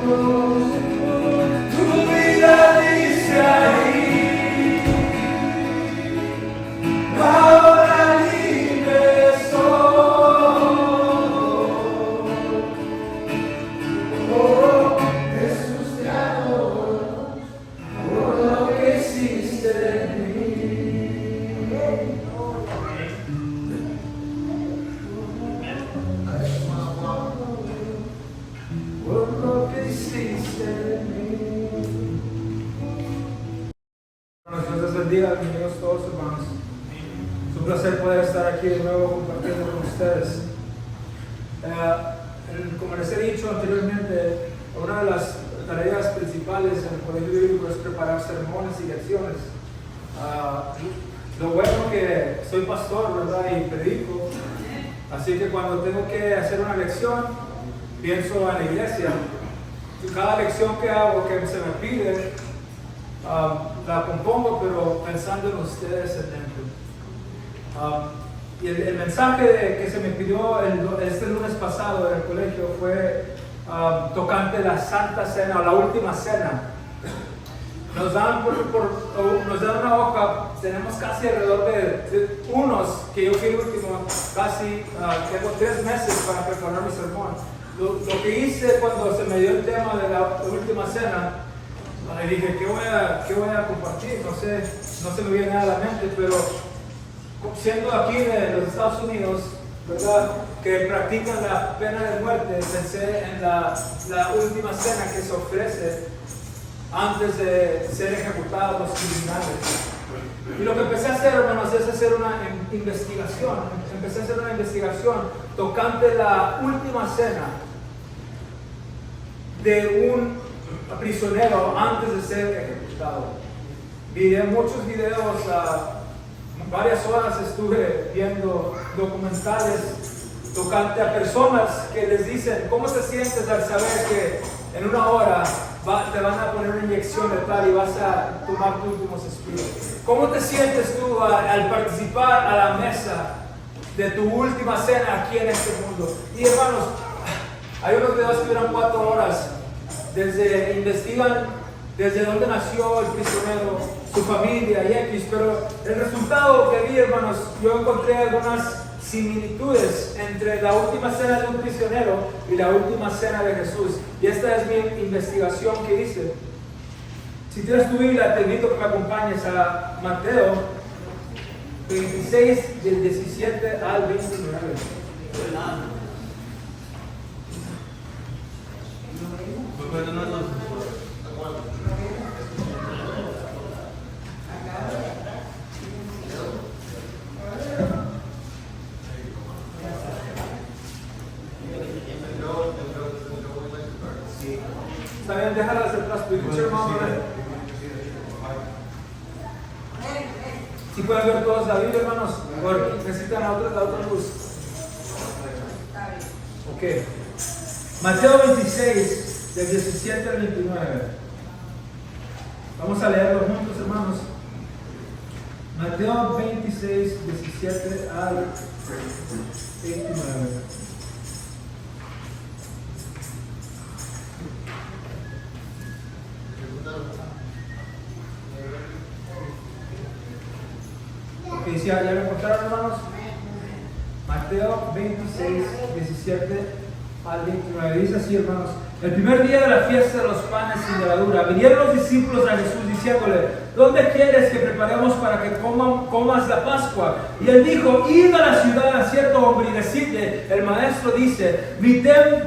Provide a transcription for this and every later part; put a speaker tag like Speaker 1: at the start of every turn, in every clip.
Speaker 1: Tu vida dice ahí, ahora libre soy. Oh, Jesús, te adoro por lo que hiciste de mí. Por lo que hiciste de mí. Dios les bendiga, bienvenidos todos, hermanos. Es un placer poder estar aquí de nuevo compartiendo con ustedes. Como les he dicho anteriormente, una de las tareas principales en el colegio bíblico es preparar sermones y lecciones. Lo bueno que soy pastor, ¿verdad? Y predico. Así que cuando tengo que hacer una lección, pienso en la iglesia. Y cada lección que hago, que se me pide, la compongo, pero pensando en ustedes en mente. Y el mensaje que se me pidió este lunes pasado en el colegio fue tocante la Santa Cena, o la Última Cena. Nos dan nos dan una hoja, tenemos casi alrededor de unos, que yo fui el último, casi tengo 3 meses para preparar mi sermón. Lo que hice cuando se me dio el tema de la Última Cena, dije, ¿qué voy a compartir? No se me viene nada a la mente, pero siendo aquí de los Estados Unidos, ¿verdad?, que practican la pena de muerte, pensé en la Última Cena que se ofrece antes de ser ejecutados los criminales. Y lo que empecé a hacer, hermanos, es hacer una investigación. Empecé a hacer una investigación tocante la Última Cena de un prisionero antes de ser ejecutado. Vi muchos videos, varias horas estuve viendo documentales tocante a personas que les dicen, ¿cómo te sientes al saber que en una hora te van a poner una inyección letal y vas a tomar tus últimos suspiros? ¿Cómo te sientes tú al participar a la mesa de tu última cena aquí en este mundo? Y hermanos, hay unos videos que duran 4 horas, investigan desde dónde nació el prisionero, su familia y X, pero el resultado que vi, hermanos, yo encontré algunas similitudes entre la última cena de un prisionero y la última cena de Jesús. Y esta es mi investigación que hice. Si tienes tu Biblia, te invito a que me acompañes a Mateo 26, del 17 al 29. Está bien, déjala hacia atrás, si pueden ver todos la Biblia, hermanos, necesitan la otra luz. Ok. Mateo 26, del 17 al 29. Vamos a leerlo juntos, hermanos. Mateo 26, 17 al 29. Ok, ¿ya lo encontraron, hermanos? Mateo 26, 17 al 29. Dice así, hermanos: el primer día de la fiesta de los panes sin levadura, vinieron los discípulos a Jesús diciéndole: ¿dónde quieres que preparemos para que comas la Pascua? Y él dijo: id a la ciudad a cierto hombre y decidle: el maestro dice, mi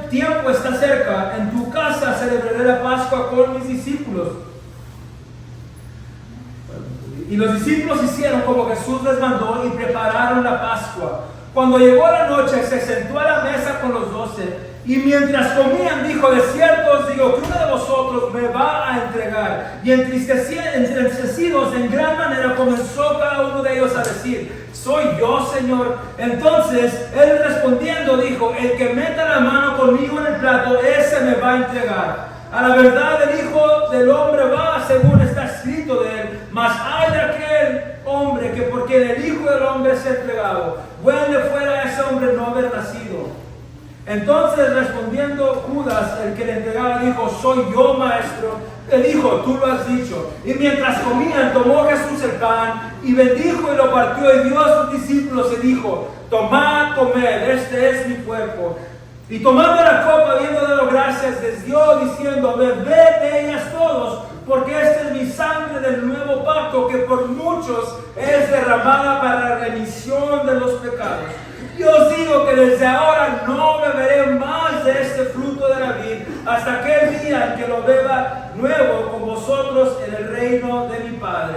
Speaker 1: tiempo está cerca, en tu casa celebraré la Pascua con mis discípulos. Y los discípulos hicieron como Jesús les mandó y prepararon la Pascua. Cuando llegó la noche, se sentó a la mesa con los 12, y mientras comían dijo: de cierto os digo que uno de vosotros me va a entregar. Y entristecidos en gran manera comenzó cada uno de ellos a decir: soy yo, Señor. Entonces él respondiendo dijo: el que meta la mano conmigo en el plato, ese me va a entregar. A la verdad el Hijo del Hombre va según está escrito de él, mas hay de aquel hombre que porque el Hijo del Hombre es entregado, bueno le fuera a ese hombre no haber nacido. Entonces respondiendo Judas, el que le entregaba, dijo: soy yo, maestro. Le dijo: tú lo has dicho. Y mientras comían, tomó Jesús el pan y bendijo y lo partió y dio a sus discípulos y dijo: tomad, comed, este es mi cuerpo. Y tomando la copa, habiendo dado gracias, les dio diciendo: bebed de ellas todos, porque esta es mi sangre del nuevo pacto, que por muchos es derramada para la remisión de los pecados. Yo os digo que desde ahora no beberé más de este fruto de la vid, hasta aquel día en que lo beba nuevo con vosotros en el reino de mi Padre.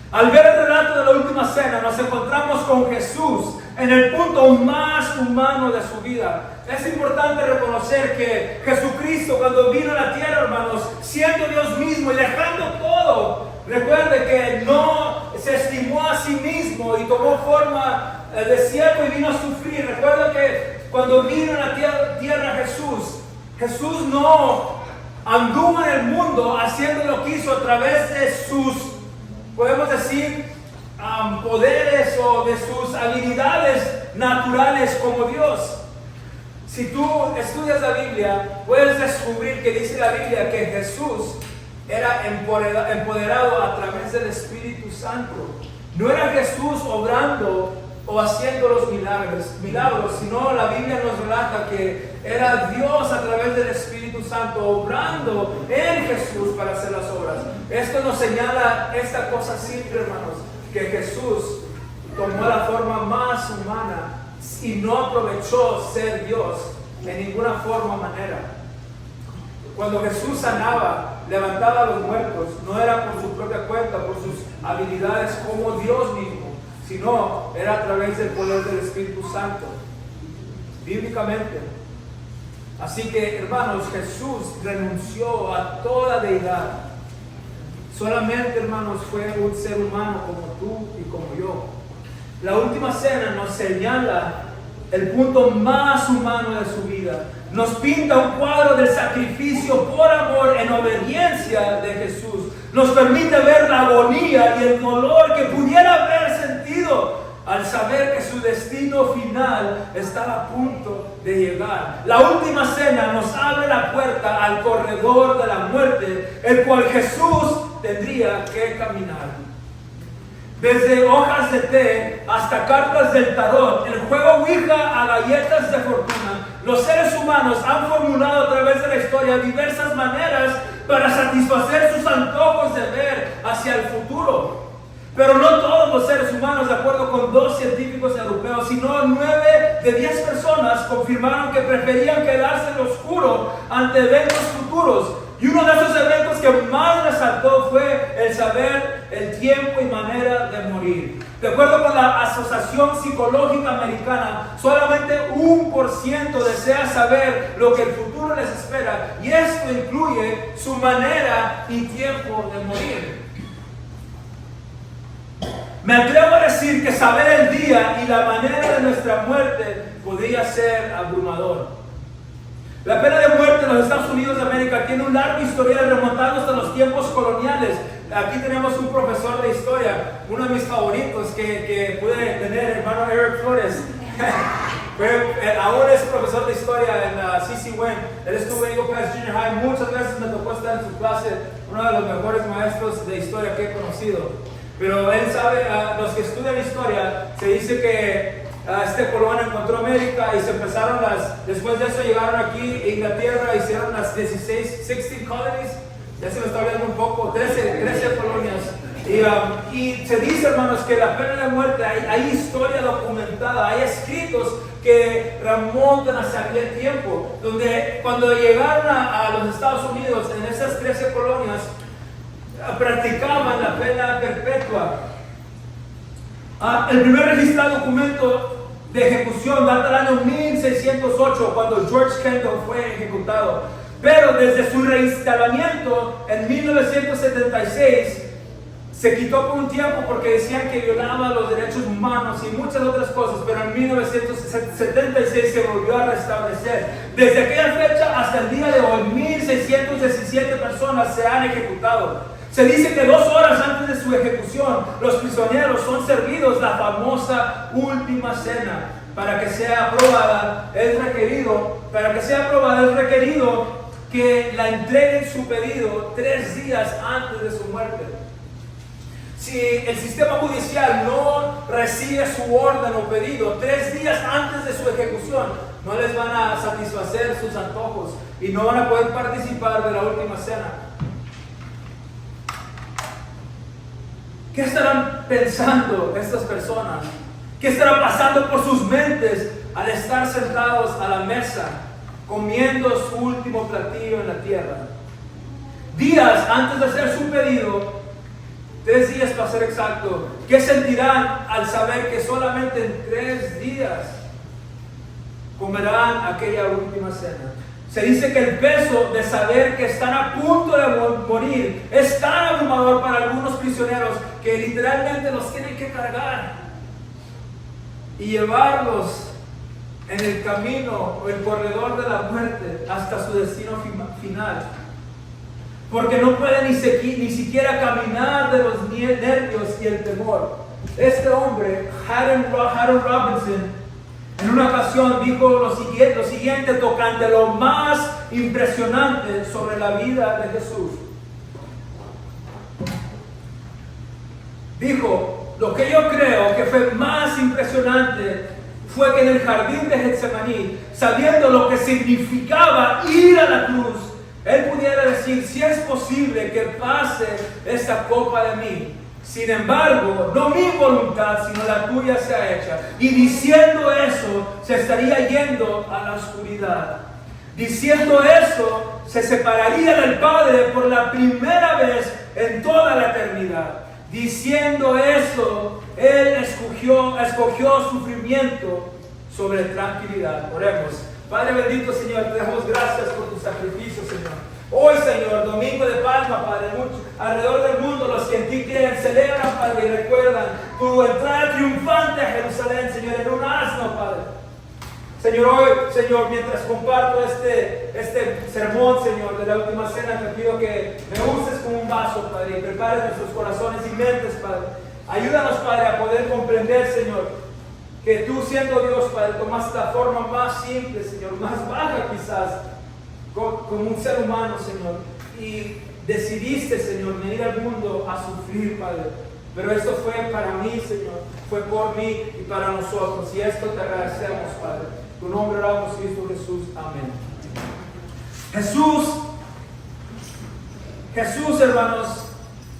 Speaker 1: Al ver el relato de la última cena, nos encontramos con Jesús en el punto más humano de su vida. Es importante reconocer que Jesucristo, cuando vino a la tierra, hermanos, siendo Dios mismo y dejando todo, recuerde que no se estimó a sí mismo y tomó forma de siervo y vino a sufrir. Recuerda que cuando vino a la tierra Jesús no anduvo en el mundo haciendo lo que hizo a través de sus, podemos decir, poderes o de sus habilidades naturales como Dios. Si tú estudias la Biblia, puedes descubrir que dice la Biblia que Jesús era empoderado a través del Espíritu Santo. No era Jesús obrando o haciendo los milagros, sino la Biblia nos relata que era Dios a través del Espíritu Santo obrando en Jesús para hacer las obras. Esto nos señala esta cosa simple, hermanos, que Jesús tomó la forma más humana y no aprovechó ser Dios en ninguna forma o manera. Cuando Jesús sanaba, levantaba a los muertos, no era por su propia cuenta, por sus habilidades como Dios mismo, sino era a través del poder del Espíritu Santo, bíblicamente. Así que, hermanos, Jesús renunció a toda deidad. Solamente, hermanos, fue un ser humano como tú y como yo. La última cena nos señala el punto más humano de su vida. Nos pinta un cuadro del sacrificio por amor en obediencia de Jesús. Nos permite ver la agonía y el dolor que pudiera haber sentido al saber que su destino final estaba a punto de llegar. La última cena nos abre la puerta al corredor de la muerte, el cual Jesús tendría que caminar. Desde hojas de té hasta cartas del tarot, el juego Ouija a galletas de fortuna, los seres humanos han formulado a través de la historia diversas maneras para satisfacer sus antojos de ver hacia el futuro. Pero no todos los seres humanos, de acuerdo con 2 científicos europeos, sino 9 de 10 personas confirmaron que preferían quedarse en lo oscuro ante eventos futuros. Y uno de esos eventos que más resaltó fue el saber el tiempo y manera de morir. De acuerdo con la Asociación Psicológica Americana, solamente 1% desea saber lo que el futuro les espera, y esto incluye su manera y tiempo de morir. Me atrevo a decir que saber el día y la manera de nuestra muerte podría ser abrumador. La pena de muerte en los Estados Unidos de América tiene un largo historial remontando hasta los tiempos coloniales. Aquí tenemos un profesor de historia, uno de mis favoritos que pude tener, hermano Eric Flores. Ahora es profesor de historia en la CC Wayne. Él estuvo en Eagle Pass Junior High. Muchas veces me tocó estar en su clase, uno de los mejores maestros de historia que he conocido. Pero él sabe, los que estudian historia, se dice que este colono encontró América y se empezaron después de eso llegaron aquí a Inglaterra, hicieron las 16 colonies, ya se me está hablando un poco, 13 colonias. Y se dice, hermanos, que la pena de muerte, hay historia documentada, hay escritos que remontan hacia aquel tiempo, donde cuando llegaron a los Estados Unidos, en esas 13 colonias, practicaban la pena perpetua. El primer registrado documento de ejecución data del año 1608, cuando George Kendall fue ejecutado. Pero desde su reinstalamiento en 1976 se quitó por un tiempo porque decían que violaba los derechos humanos y muchas otras cosas, pero en 1976 se volvió a restablecer. Desde aquella fecha hasta el día de hoy, 1617 personas se han ejecutado. Se dice que 2 horas antes de su ejecución, los prisioneros son servidos la famosa última cena. Para que sea aprobada, es requerido que la entreguen su pedido 3 días antes de su muerte. Si el sistema judicial no recibe su orden o pedido 3 días antes de su ejecución, no les van a satisfacer sus antojos y no van a poder participar de la última cena. ¿Qué estarán pensando estas personas? ¿Qué estará pasando por sus mentes al estar sentados a la mesa, comiendo su último platillo en la tierra? Días antes de hacer su pedido, 3 días para ser exacto, ¿qué sentirán al saber que solamente en 3 días comerán aquella última cena? Se dice que el peso de saber que están a punto de morir es tan abrumador para algunos prisioneros que literalmente los tienen que cargar y llevarlos en el camino o el corredor de la muerte hasta su destino final. Porque no pueden ni siquiera caminar de los nervios y el temor. Este hombre, Harold Robinson, en una ocasión dijo lo siguiente tocante lo más impresionante sobre la vida de Jesús. Dijo, lo que yo creo que fue más impresionante fue que en el jardín de Getsemaní, sabiendo lo que significaba ir a la cruz, él pudiera decir, si es posible que pase esta copa de mí. Sin embargo, no mi voluntad, sino la tuya sea hecha. Y diciendo eso, se estaría yendo a la oscuridad. Diciendo eso, se separaría del Padre por la primera vez en toda la eternidad. Diciendo eso, Él escogió sufrimiento sobre tranquilidad. Oremos. Padre bendito, Señor, te damos gracias por tu sacrificio, Señor. Hoy, Señor, domingo de Palma, Padre, alrededor del mundo los que en ti creen celebran, Padre, y recuerdan tu entrada triunfante a Jerusalén, Señor, en un asno, Padre. Señor, hoy, Señor, mientras comparto este sermón, Señor, de la última cena, te pido que me uses como un vaso, Padre, y prepares nuestros corazones y mentes, Padre. Ayúdanos, Padre, a poder comprender, Señor, que tú, siendo Dios, Padre, tomaste la forma más simple, Señor, más baja quizás, como un ser humano, Señor, y decidiste, Señor, venir al mundo a sufrir, Padre. Pero esto fue para mí, Señor, fue por mí y para nosotros, y esto te agradecemos, Padre. Tu nombre oramos, Cristo Jesús. Amén. Jesús, hermanos,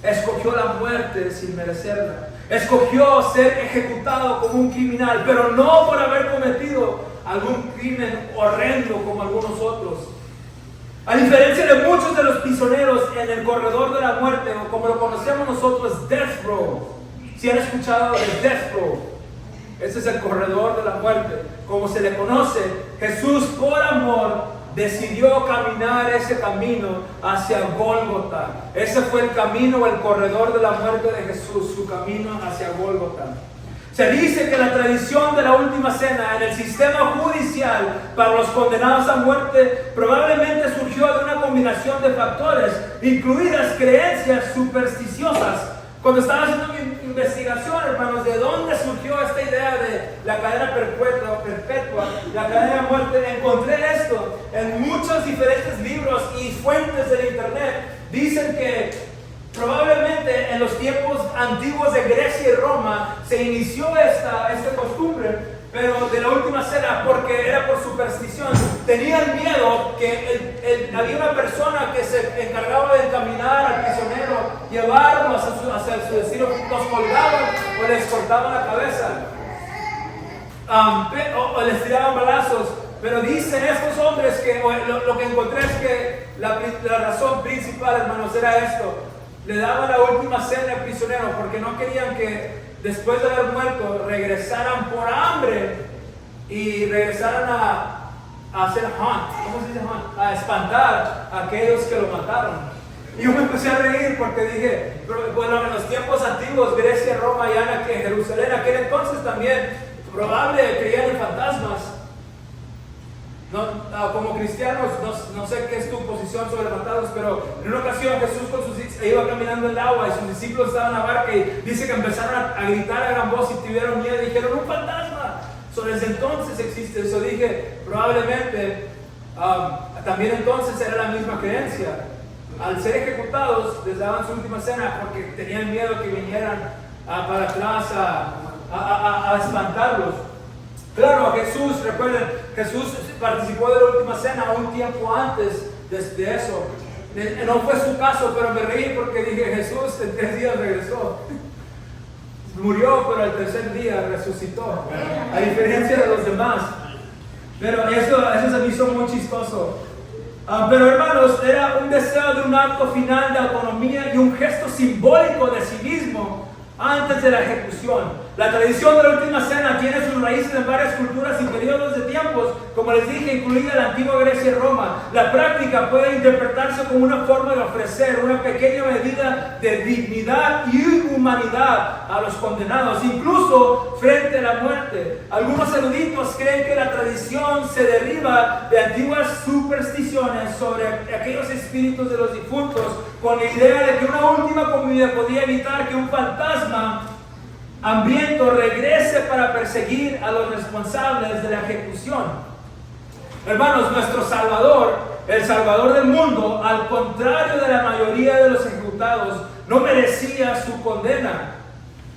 Speaker 1: escogió la muerte sin merecerla. Escogió ser ejecutado como un criminal, pero no por haber cometido algún crimen horrendo como algunos otros. A diferencia de muchos de los prisioneros en el corredor de la muerte, o como lo conocemos nosotros, Death Row. Si han escuchado de Death Row, ese es el corredor de la muerte. Como se le conoce, Jesús por amor decidió caminar ese camino hacia Gólgota. Ese fue el camino o el corredor de la muerte de Jesús, su camino hacia Gólgota. Se dice que la tradición de la última cena en el sistema judicial para los condenados a muerte probablemente surgió de una combinación de factores, incluidas creencias supersticiosas. Cuando estaba haciendo mi investigación, hermanos, de dónde surgió esta idea de la cadena perpetua, la cadena de muerte, encontré esto en muchos diferentes libros y fuentes del internet. Dicen que probablemente en los tiempos antiguos de Grecia y Roma se inició esta costumbre, pero de la última cena, porque era por superstición. Tenían miedo que había una persona que se encargaba de encaminar al prisionero, llevarlo hacia su destino, los colgaban o les cortaban la cabeza, o les tiraban balazos. Pero dicen estos hombres que lo que encontré es que la razón principal, hermanos, era esto. Le daban la última cena al prisionero porque no querían que después de haber muerto regresaran por hambre y regresaran a hacer hunt. ¿Cómo se dice hunt? A espantar a aquellos que lo mataron. Y yo me empecé a reír porque dije, bueno, en los tiempos antiguos, Grecia, Roma y Jerusalén, aquel entonces también, probable creían en fantasmas. Como cristianos, no sé qué es tu posición sobre matados, pero en una ocasión Jesús con sus discípulos iba caminando en el agua y sus discípulos estaban en la barca y dice que empezaron a gritar a gran voz y tuvieron miedo y dijeron: ¡un fantasma! Desde entonces existe eso. Dije, probablemente también entonces era la misma creencia. Al ser ejecutados, les daban su última cena porque tenían miedo que vinieran para atrás a espantarlos. Claro, Jesús, recuerden, Jesús participó de la última cena un tiempo antes de eso. No fue su caso, pero me reí porque dije: Jesús en 3 días regresó. Murió, pero al tercer día resucitó, a diferencia de los demás. Pero eso se me hizo muy chistoso. Pero hermanos, era un deseo de un acto final de autonomía y un gesto simbólico de civismo antes de la ejecución. La tradición de la última cena tiene sus raíces en varias culturas y periodos de tiempos, como les dije, incluida la antigua Grecia y Roma. La práctica puede interpretarse como una forma de ofrecer una pequeña medida de dignidad y humanidad a los condenados, incluso frente a la muerte. Algunos eruditos creen que la tradición se deriva de antiguas supersticiones sobre aquellos espíritus de los difuntos, con la idea de que una última comida podía evitar que un fantasma hambriento regrese para perseguir a los responsables de la ejecución. Hermanos, nuestro Salvador, el Salvador del mundo, al contrario de la mayoría de los ejecutados, no merecía su condena,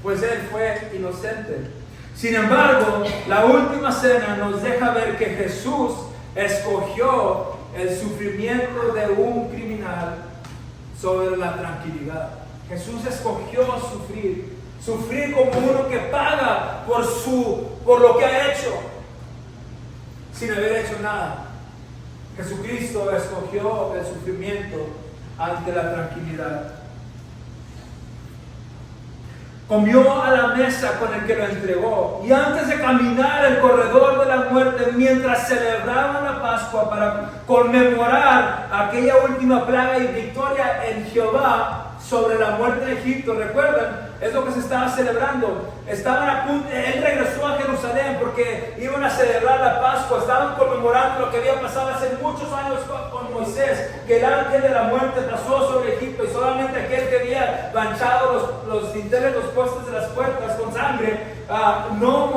Speaker 1: pues Él fue inocente. Sin embargo, la última cena nos deja ver que Jesús escogió el sufrimiento de un criminal sobre la tranquilidad. Jesús escogió sufrir como uno que paga por lo que ha hecho, sin haber hecho nada. Jesucristo escogió el sufrimiento ante la tranquilidad. Comió a la mesa con el que lo entregó, y antes de caminar el corredor de la muerte, mientras celebraban la Pascua para conmemorar aquella última plaga y victoria en Jehová sobre la muerte de Egipto, ¿recuerdan? Es lo que se estaba celebrando. Estaban a punto, él regresó a Jerusalén porque iban a celebrar la Pascua. Estaban conmemorando lo que había pasado hace muchos años con Moisés, que el ángel de la muerte pasó sobre Egipto y solamente aquel que había manchado los dinteles, los postes de las puertas con sangre, no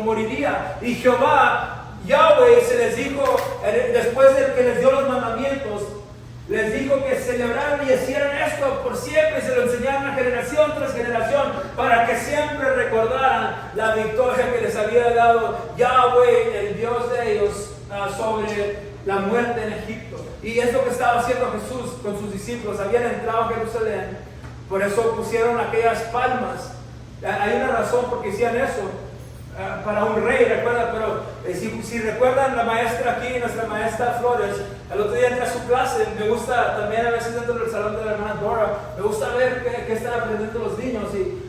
Speaker 1: moriría. Y Jehová, Yahweh, se les dijo, después de que les dio los mandamientos, les dijo que celebraran y hicieran esto por siempre, y se lo enseñaron a generación tras generación, para que siempre recordaran la victoria que les había dado Yahweh, el Dios de ellos, sobre la muerte en Egipto. Y es lo que estaba haciendo Jesús con sus discípulos. Habían entrado a Jerusalén, por eso pusieron aquellas palmas. Hay una razón por qué hacían eso. Para un rey, recuerda, pero si recuerdan la maestra aquí, nuestra maestra Flores, el otro día entré a su clase. Me gusta también a veces dentro del salón de la hermana Dora, me gusta ver qué están aprendiendo los niños, y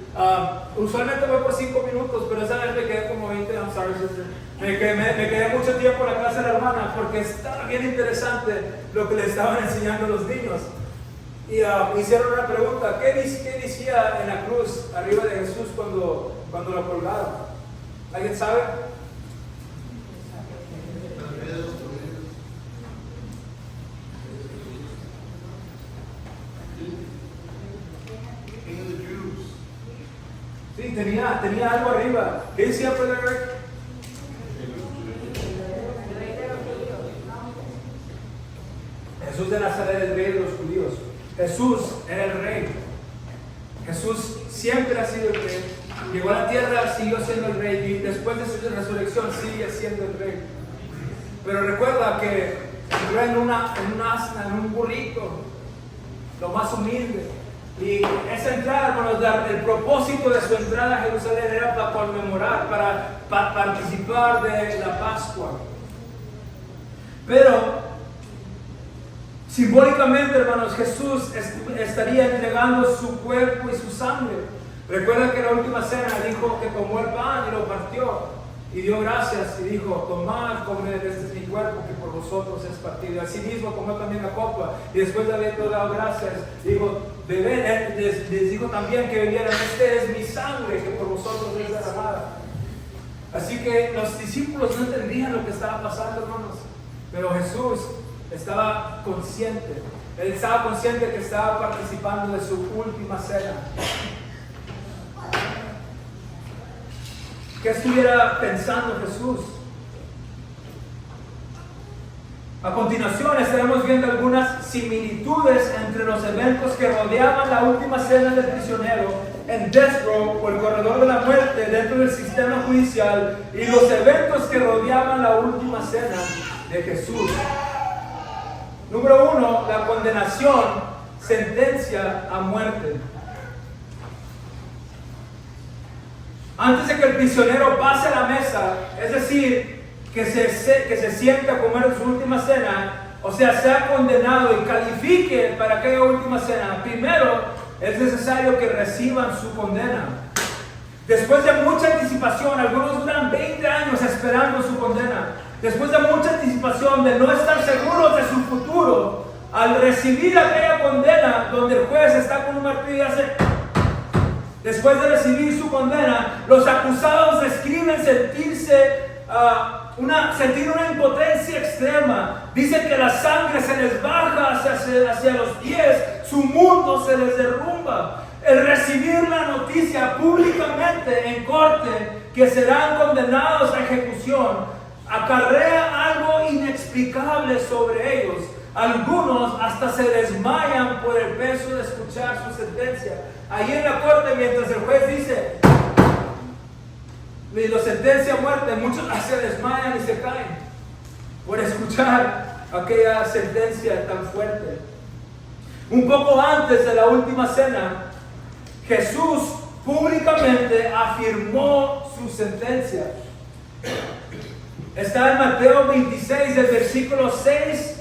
Speaker 1: usualmente voy por 5 minutos, pero esa vez me quedé como 20, I'm sorry sister. Me quedé mucho tiempo en la clase de la hermana porque estaba bien interesante lo que le estaban enseñando a los niños. Y hicieron una pregunta: ¿qué decía en la cruz arriba de Jesús cuando lo colgaron? ¿Alguien sabe? Sí, tenía algo arriba. ¿Qué decía Pedro? Jesús de Nazaret, el rey de los judíos. Jesús era el rey. Jesús siempre ha sido el rey. Llegó a la tierra, siguió siendo el rey, y después de su resurrección sigue siendo el rey. Pero recuerda que entró en un asna, en un burrito, lo más humilde. Y esa entrada, hermanos, el propósito de su entrada a Jerusalén era para conmemorar, para participar de la Pascua. Pero simbólicamente, hermanos, Jesús estaría entregando su cuerpo y su sangre. Recuerda que en la última cena dijo que tomó el pan y lo partió y dio gracias y dijo: tomad, comed, este es mi cuerpo que por vosotros es partido. Asimismo tomó también la copa y después de haber dado gracias dijo: bebed, les dijo también que bebieran: este es mi sangre que por vosotros es derramada. Así que los discípulos no entendían lo que estaba pasando, hermanos. Pero Jesús estaba consciente. Él estaba consciente que estaba participando de su última cena. ¿Qué estuviera pensando Jesús? A continuación estaremos viendo algunas similitudes entre los eventos que rodeaban la última cena del prisionero en Death Row o el corredor de la muerte dentro del sistema judicial y los eventos que rodeaban la última cena de Jesús. Número 1, la condenación, sentencia a muerte. Antes de que el prisionero pase a la mesa, es decir, que se siente a comer su última cena, o sea condenado y califique para aquella última cena, primero es necesario que reciban su condena. Después de mucha anticipación, algunos duran 20 años esperando su condena. Después de mucha anticipación, de no estar seguros de su futuro, al recibir aquella condena, donde el juez está con un martillo y hace... Después de recibir su condena, los acusados describen sentir una impotencia extrema. Dicen que la sangre se les baja hacia los pies, su mundo se les derrumba. El recibir la noticia públicamente en corte que serán condenados a ejecución acarrea algo inexplicable sobre ellos. Algunos hasta se desmayan por el peso de escuchar su sentencia. Ahí en la corte, mientras el juez dice y lo sentencia a muerte, muchos se desmayan y se caen por escuchar aquella sentencia tan fuerte. Un poco antes de la última cena, Jesús públicamente afirmó su sentencia. Está en Mateo 26, del versículo 6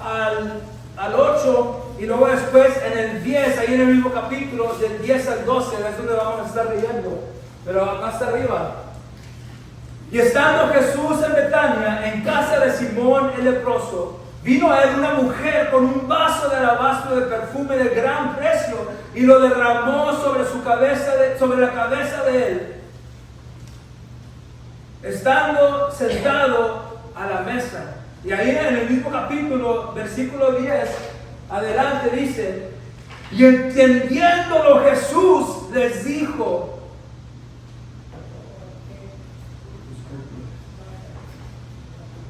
Speaker 1: al 8, y luego después en el 10, ahí en el mismo capítulo, del 10 al 12, es donde vamos a estar leyendo, pero acá hasta arriba. Y estando Jesús en Betania, en casa de Simón el leproso, vino a él una mujer con un vaso de alabastro de perfume de gran precio y lo derramó sobre la cabeza de él, estando sentado a la mesa. Y ahí en el mismo capítulo, versículo 10, adelante dice: y entendiéndolo Jesús les dijo: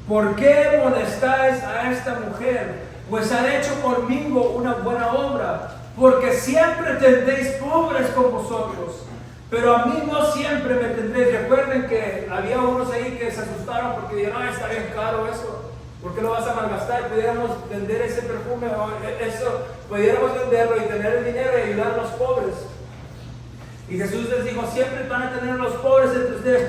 Speaker 1: ¿por qué molestáis a esta mujer? Pues ha hecho conmigo una buena obra, porque siempre tendréis pobres con vosotros, pero a mí no siempre me tendréis. Recuerden que había unos ahí que se asustaron porque dijeron: está bien caro eso, ¿por qué lo vas a malgastar? Pudiéramos vender ese perfume o eso, pudiéramos venderlo y tener el dinero y ayudar a los pobres. Y Jesús les dijo: siempre van a tener los pobres entre ustedes,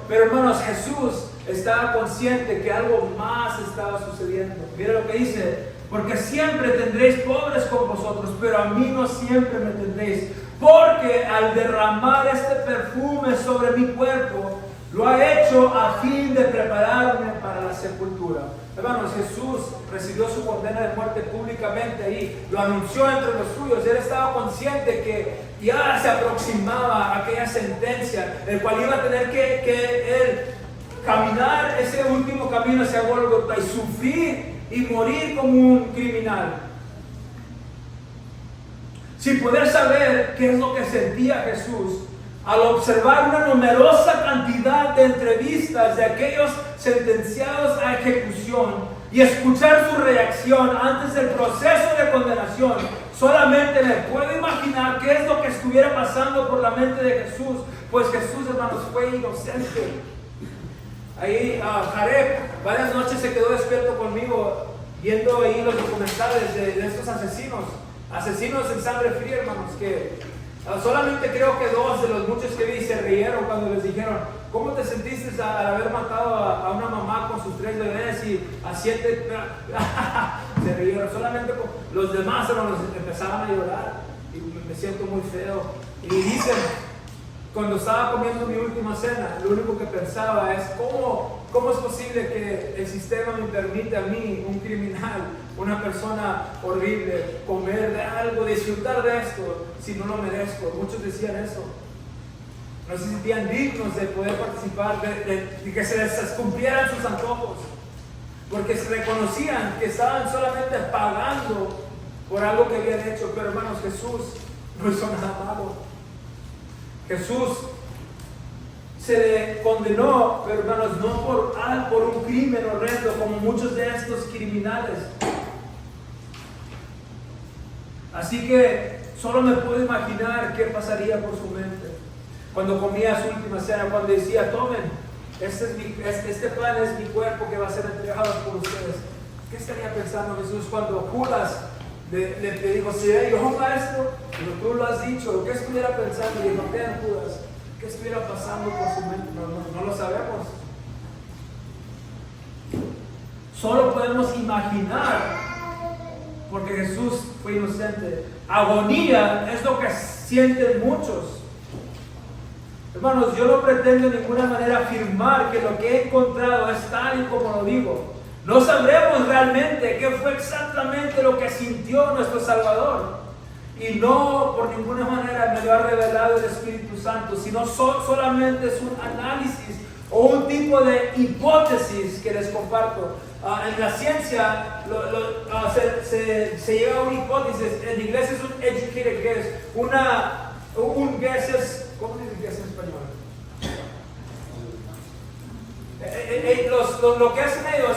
Speaker 1: pero hermanos, Jesús estaba consciente que algo más estaba sucediendo. Mira lo que dice: porque siempre tendréis pobres con vosotros, pero a mí no siempre me tendréis, porque al derramar este perfume sobre mi cuerpo, lo ha hecho a fin de prepararme para la sepultura. Hermanos, Jesús recibió su condena de muerte públicamente ahí, lo anunció entre los suyos. Él estaba consciente que ya se aproximaba aquella sentencia, el cual iba a tener que él caminar ese último camino hacia Gólgota y sufrir y morir como un criminal, sin poder saber qué es lo que sentía Jesús al observar una numerosa cantidad de entrevistas de aquellos sentenciados a ejecución y escuchar su reacción antes del proceso de condenación. Solamente me puedo imaginar qué es lo que estuviera pasando por la mente de Jesús, pues Jesús, hermanos, fue inocente. Ahí Jareb varias noches se quedó despierto conmigo viendo ahí los documentales de estos asesinos en sangre fría, hermanos, que solamente creo que 2 de los muchos que vi se rieron cuando les dijeron: ¿cómo te sentiste al haber matado a una mamá con sus 3 bebés y a 7? Se rieron. Solamente los demás, hermanos, empezaban a llorar y me siento muy feo. Y dicen: cuando estaba comiendo mi última cena, lo único que pensaba es: ¿cómo es posible que el sistema me permite a mí, un criminal, una persona horrible, comer de algo, disfrutar de esto, si no lo merezco? Muchos decían eso. No se sentían dignos de poder participar, de que se les cumplieran sus antojos. porque se reconocían que estaban solamente pagando por algo que habían hecho. Pero hermanos, Jesús no hizo nada malo. Jesús se le condenó, pero hermanos, no por un crimen horrendo como muchos de estos criminales. Así que solo me puedo imaginar qué pasaría por su mente cuando comía su última cena, cuando decía: tomen, este pan es mi cuerpo que va a ser entregado por ustedes. ¿Qué estaría pensando Jesús cuando Judas le dijo: ¿seré yo maestro? Pero tú lo has dicho. ¿Qué estuviera pensando? Y dijo: ten, Judas, ¿qué estuviera pasando por su mente? No lo sabemos. Solo podemos imaginar, porque Jesús fue inocente. Agonía es lo que sienten muchos. Hermanos, yo no pretendo de ninguna manera afirmar que lo que he encontrado es tal y como lo digo. No sabremos realmente qué fue exactamente lo que sintió nuestro Salvador. Y no por ninguna manera me lo ha revelado el Espíritu Santo, sino solamente es un análisis o un tipo de hipótesis que les comparto. En la ciencia se llega a una hipótesis. En inglés es un educated guess. Un guess es, ¿cómo se dice guess en español? Lo que hacen ellos,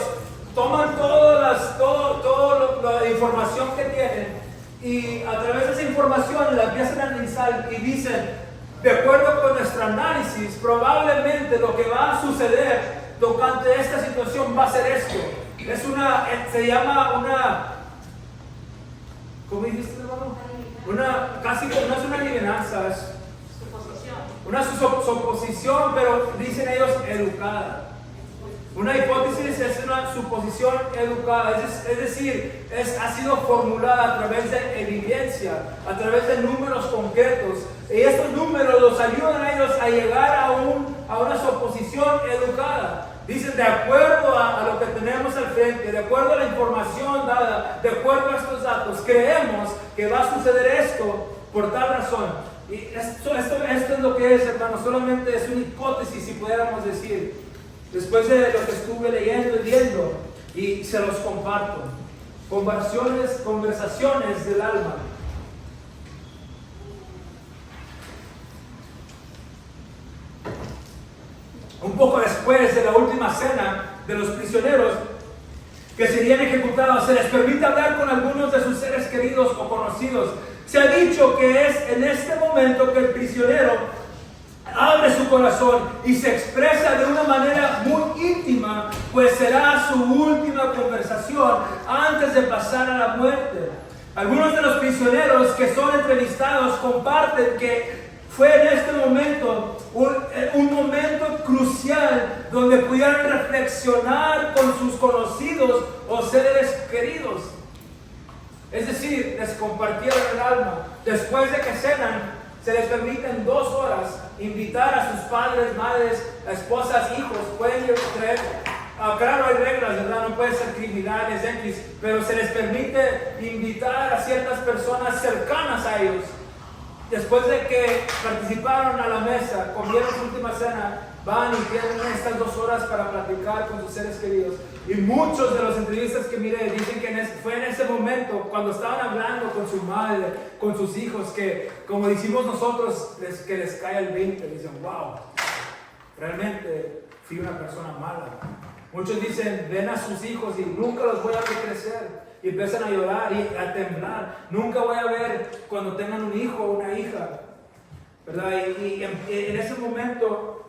Speaker 1: toman toda la información que tienen y a través de esa información la empiezan a analizar y dicen: de acuerdo con nuestro análisis, probablemente lo que va a suceder durante esta situación va a ser esto. Se llama una, ¿cómo dijiste, hermano? Casi como no es una adivinanza, es una suposición, pero dicen ellos educada. Una hipótesis es una suposición educada, es decir, ha sido formulada a través de evidencia, a través de números concretos. Y estos números los ayudan a ellos a llegar a una suposición educada. Dicen: de acuerdo a lo que tenemos al frente, de acuerdo a la información dada, de acuerdo a estos datos, creemos que va a suceder esto por tal razón. Y esto es lo que es, hermanos, solamente es una hipótesis, si pudiéramos decir. Después de lo que estuve leyendo y viendo, y se los comparto. Conversaciones del alma. Un poco después de la última cena de los prisioneros que serían ejecutados, se les permite hablar con algunos de sus seres queridos o conocidos. Se ha dicho que es en este momento que el prisionero abre su corazón y se expresa de una manera muy íntima, pues será su última conversación antes de pasar a la muerte. Algunos de los prisioneros que son entrevistados comparten que fue en este momento un momento crucial donde pudieran reflexionar con sus conocidos o seres queridos. Es decir, les compartieron el alma. Después de que cenan, se les permiten 2 horas invitar a sus padres, madres, esposas, hijos. Pueden traer, claro, hay reglas, ¿verdad? No pueden ser criminales, X, pero se les permite invitar a ciertas personas cercanas a ellos. Después de que participaron a la mesa, comieron su última cena, van y tienen estas 2 horas para platicar con sus seres queridos. Y muchos de las entrevistas que miré dicen que fue en ese momento, cuando estaban hablando con su madre, con sus hijos, que como decimos nosotros, que les cae el 20. Dicen: wow, realmente fui una persona mala. Muchos dicen: ven a sus hijos y nunca los voy a ver crecer. Y empiezan a llorar y a temblar. Nunca voy a ver cuando tengan un hijo o una hija, ¿verdad? Y en ese momento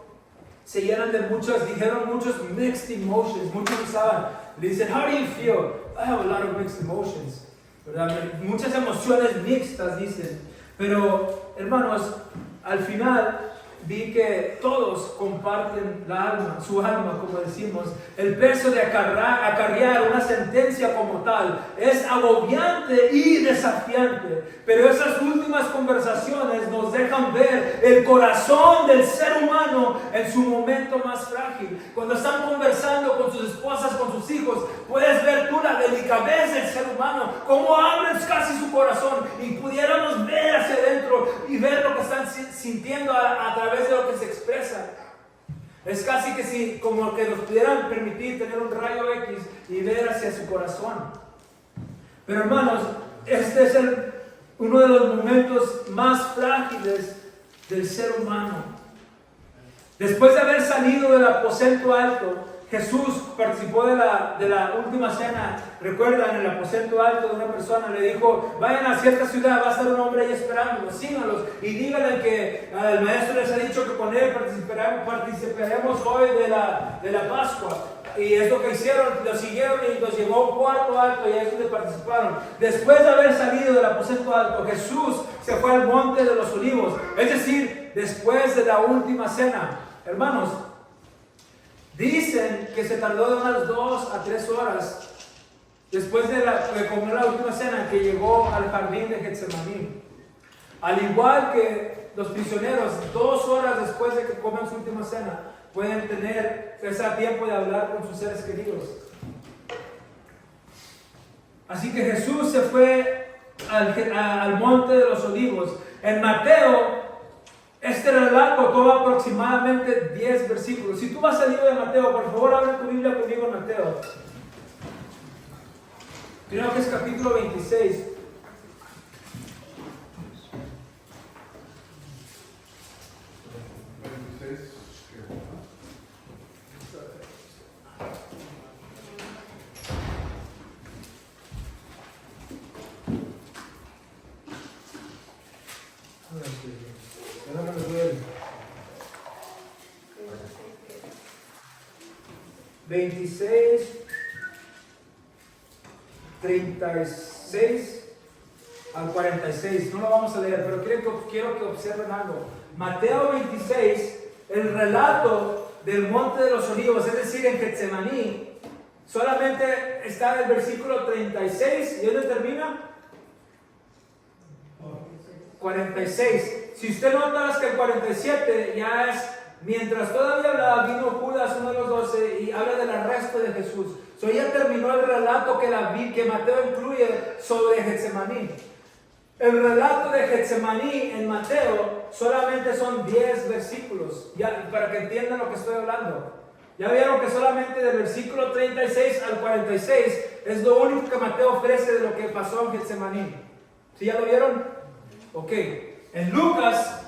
Speaker 1: se llenan de dijeron muchos mixed emotions. Muchos usaban, le dicen: how do you feel? I have a lot of mixed emotions, ¿verdad? Muchas emociones mixtas, dicen. Pero, hermanos, al final vi que todos comparten su alma, como decimos. El peso de acarrear una sentencia como tal es agobiante y desafiante. Pero esas últimas conversaciones nos dejan ver el corazón del ser humano en su momento más frágil. Cuando están conversando con sus esposas, con sus hijos, puedes ver tú la delicadeza del ser humano, cómo abren casi su corazón, y pudiéramos ver hacia adentro y ver lo que están sintiendo a través de lo que se expresa. Es casi que si si como que nos pudieran permitir tener un rayo X y ver hacia su corazón. Pero hermanos, este es uno de los momentos más frágiles del ser humano. Después de haber salido del aposento alto, Jesús participó de la última cena. Recuerdan, en el aposento alto de una persona le dijo: vayan a cierta ciudad, va a estar un hombre ahí esperándolos, síganlos y díganle que el maestro les ha dicho que con él participaremos hoy de la Pascua. Y es lo que hicieron, lo siguieron y los llevó a un cuarto alto y a eso le participaron. Después de haber salido del aposento alto, Jesús se fue al monte de los olivos, es decir, después de la última cena. Hermanos, dicen que se tardó de unas 2 a 3 horas después de comer la última cena, que llegó al jardín de Getsemaní. Al igual que los prisioneros, 2 horas después de que comen su última cena, pueden tener ese tiempo de hablar con sus seres queridos. Así que Jesús se fue al monte de los olivos. En Mateo, este relato toma aproximadamente 10 versículos. Si tú vas al libro de Mateo, por favor abre tu Biblia conmigo en Mateo. Creo que es capítulo 26. ...26... 36 al 46, no lo vamos a leer, pero quiero que observen algo. Mateo 26, el relato del monte de los olivos, es decir, en Getsemaní, solamente está en el versículo 36, ¿y dónde termina? 46. Si usted nota, es que el 47 ya es, mientras todavía hablaba, vino Judas, uno de los 12, y habla del arresto de Jesús. Ya terminó el relato que Mateo incluye sobre Getsemaní. El relato de Getsemaní en Mateo solamente son 10 versículos, ya, para que entiendan lo que estoy hablando. Ya vieron que solamente del versículo 36 al 46 es lo único que Mateo ofrece de lo que pasó en Getsemaní. ¿Sí ya lo vieron? Ok. En Lucas,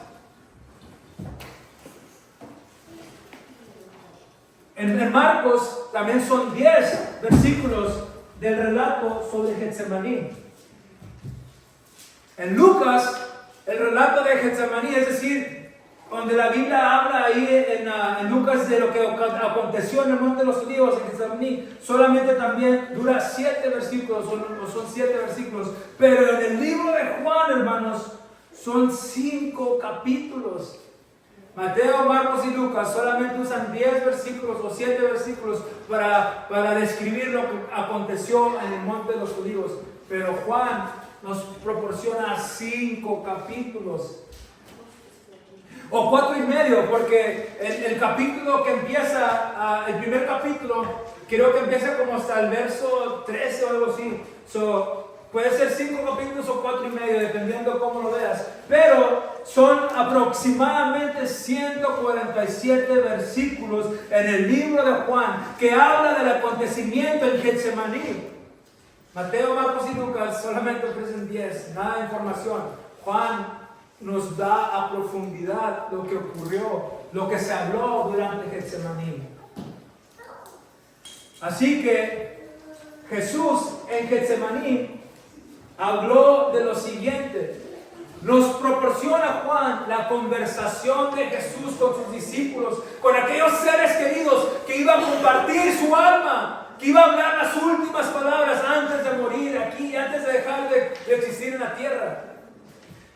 Speaker 1: en Marcos también son 10 versículos del relato sobre Getsemaní. En Lucas, el relato de Getsemaní, es decir, donde la Biblia habla ahí en Lucas de lo que aconteció en el monte de los olivos en Getsemaní, solamente también dura 7 versículos, o son 7 versículos. Pero en el libro de Juan, hermanos, son 5 capítulos. Mateo, Marcos y Lucas solamente usan 10 versículos o 7 versículos para describir lo que aconteció en el monte de los olivos. Pero Juan nos proporciona 5 capítulos. O 4 y medio, porque el capítulo que empieza, el primer capítulo, creo que empieza como hasta el verso 13 o algo así. Puede ser 5 capítulos o 4 y medio, dependiendo cómo lo veas. Pero son aproximadamente 147 versículos en el libro de Juan que habla del acontecimiento en Getsemaní. Mateo, Marcos y Lucas solamente ofrecen 10, nada de información. Juan nos da a profundidad lo que ocurrió, lo que se habló durante Getsemaní. Así que Jesús en Getsemaní habló de lo siguiente. Nos proporciona Juan la conversación de Jesús con sus discípulos, con aquellos seres queridos que iban a compartir su alma, que iba a hablar las últimas palabras antes de morir aquí, antes de dejar de existir en la tierra.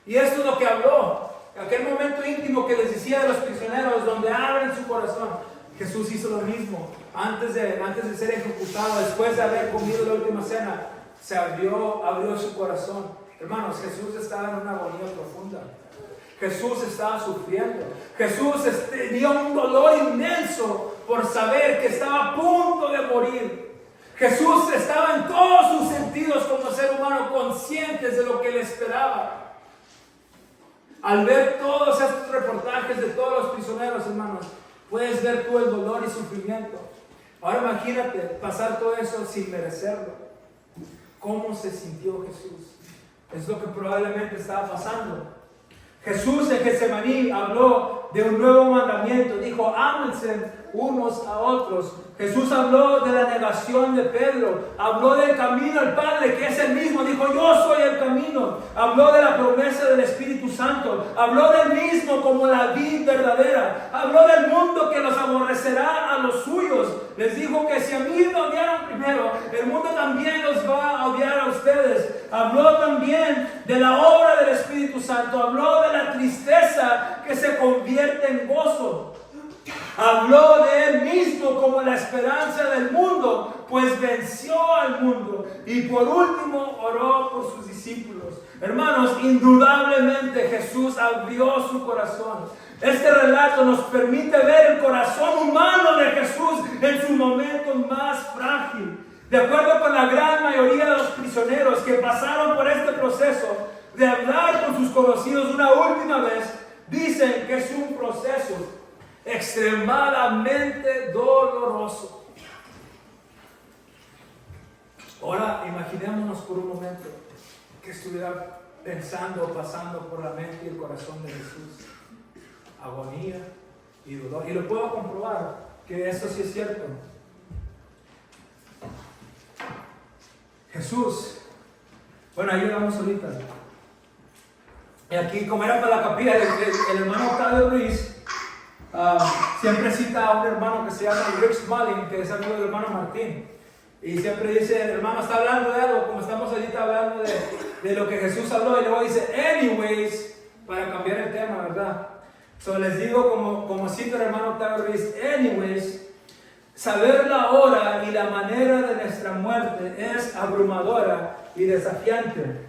Speaker 1: Y esto es lo que habló, aquel momento íntimo que les decía de los prisioneros, donde abren su corazón. Jesús hizo lo mismo antes de ser ejecutado, después de haber comido la última cena. Se abrió su corazón. Hermanos, Jesús estaba en una agonía profunda. Jesús estaba sufriendo. Jesús tenía un dolor inmenso por saber que estaba a punto de morir. Jesús estaba en todos sus sentidos como ser humano, conscientes de lo que le esperaba. Al ver todos estos reportajes de todos los prisioneros, hermanos, Puedes ver tú el dolor y sufrimiento. Ahora imagínate pasar todo eso sin merecerlo. ¿Cómo se sintió Jesús? Es lo que probablemente estaba pasando. Jesús en Getsemaní habló de un nuevo mandamiento. Dijo, ámense unos a otros. Jesús habló de la negación de Pedro. Habló del camino al Padre, que es el mismo. Dijo, yo soy el camino. Habló de la promesa del Espíritu Santo. Habló del mismo como la vid verdadera. Habló del mundo que los aborrecerá a los suyos. Les dijo que si a mí me odiaron primero, el mundo también los va a odiar a ustedes. Habló también de la obra del Espíritu Santo. Habló de la tristeza que se convierte en gozo. Habló de él mismo como la esperanza del mundo, pues venció al mundo. Y por último oró por sus discípulos. Hermanos, indudablemente Jesús abrió su corazón. Este relato nos permite ver el corazón humano de Jesús en su momento más frágil. De acuerdo con la gran mayoría de los prisioneros que pasaron por este proceso de hablar con sus conocidos una última vez, dicen que es un proceso extremadamente doloroso. Ahora imaginémonos por un momento que estuviera pensando, pasando por la mente y el corazón de Jesús agonía y dolor, y lo puedo comprobar que eso sí es cierto. Jesús, bueno, ahí llegamos ahorita, y aquí como era para la capilla, el hermano Octavio Ruiz siempre cita a un hermano que se llama Rick Smalling, que es amigo del hermano Martín, y siempre dice, el hermano está hablando de algo, como estamos ahorita hablando de lo que Jesús habló, y luego dice, anyways, para cambiar el tema, ¿verdad? So les digo, como cita el hermano Octavio Ruiz, anyways, saber la hora y la manera de nuestra muerte es abrumadora y desafiante.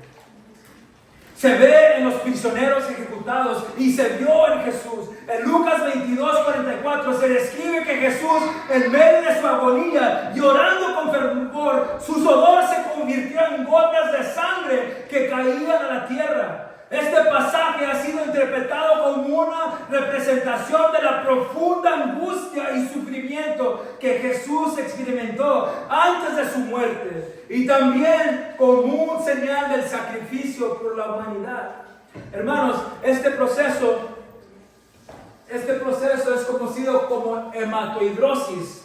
Speaker 1: Se ve en los prisioneros ejecutados y se vio en Jesús. En Lucas 22:44 se describe que Jesús, en medio de su agonía, llorando con fervor, su sudor se convirtió en gotas de sangre que caían a la tierra. Este pasaje ha sido interpretado como una representación de la profunda angustia y sufrimiento que Jesús experimentó antes de su muerte, y también como un señal del sacrificio por la humanidad. Hermanos, este proceso es conocido como hematohidrosis,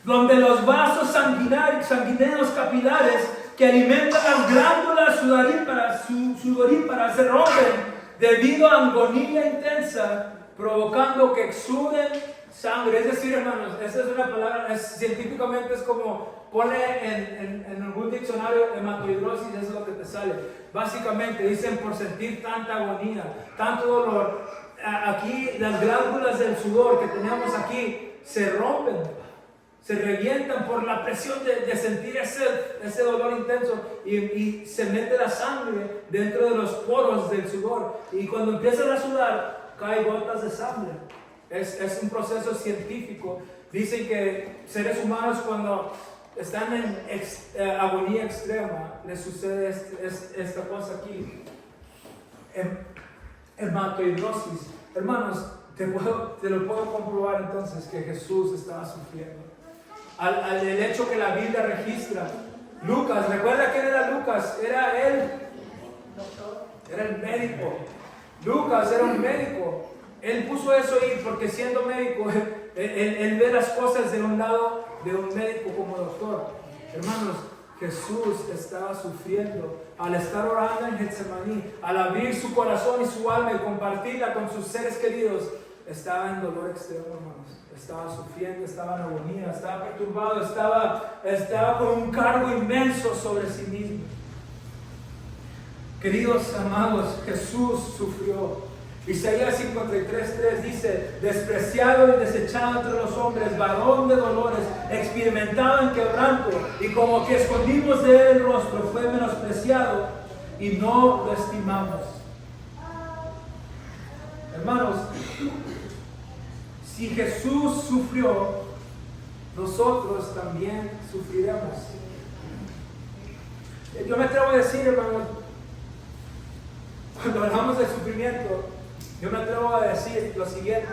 Speaker 1: donde los vasos sanguíneos capilares que alimentan las glándulas sudoríparas se rompen debido a agonía intensa, provocando que exuden sangre. Es decir, hermanos, esa es una palabra, científicamente es como, pone en algún diccionario hematohidrosis, eso es lo que te sale. Básicamente dicen por sentir tanta agonía, tanto dolor, aquí las glándulas del sudor que tenemos aquí se rompen, se revientan por la presión de sentir ese dolor intenso, y se mete la sangre dentro de los poros del sudor, y cuando empiezan a sudar caen gotas de sangre. Es un proceso científico. Dicen que seres humanos, cuando están en agonía extrema, les sucede esta cosa aquí, hematohidrosis. Hermanos, te lo puedo comprobar entonces que Jesús estaba sufriendo. El hecho que la Biblia registra. Lucas, ¿recuerda quién era Lucas? Era el médico. Lucas era un médico. Él puso eso ahí porque, siendo médico, él ve las cosas de un lado de un médico como doctor. Hermanos, Jesús estaba sufriendo al estar orando en Getsemaní, al abrir su corazón y su alma y compartirla con sus seres queridos. Estaba en dolor extremo, hermanos. Estaba sufriendo, estaba en agonía, estaba perturbado, estaba con un cargo inmenso sobre sí mismo. Queridos amados, Jesús sufrió. Isaías 53:3 dice: despreciado y desechado entre los hombres, varón de dolores, experimentado en quebranto, y como que escondimos de él el rostro, fue menospreciado y no lo estimamos. Hermanos, si Jesús sufrió, nosotros también sufriremos. Yo me atrevo a decir, hermanos, cuando hablamos de sufrimiento, yo me atrevo a decir lo siguiente: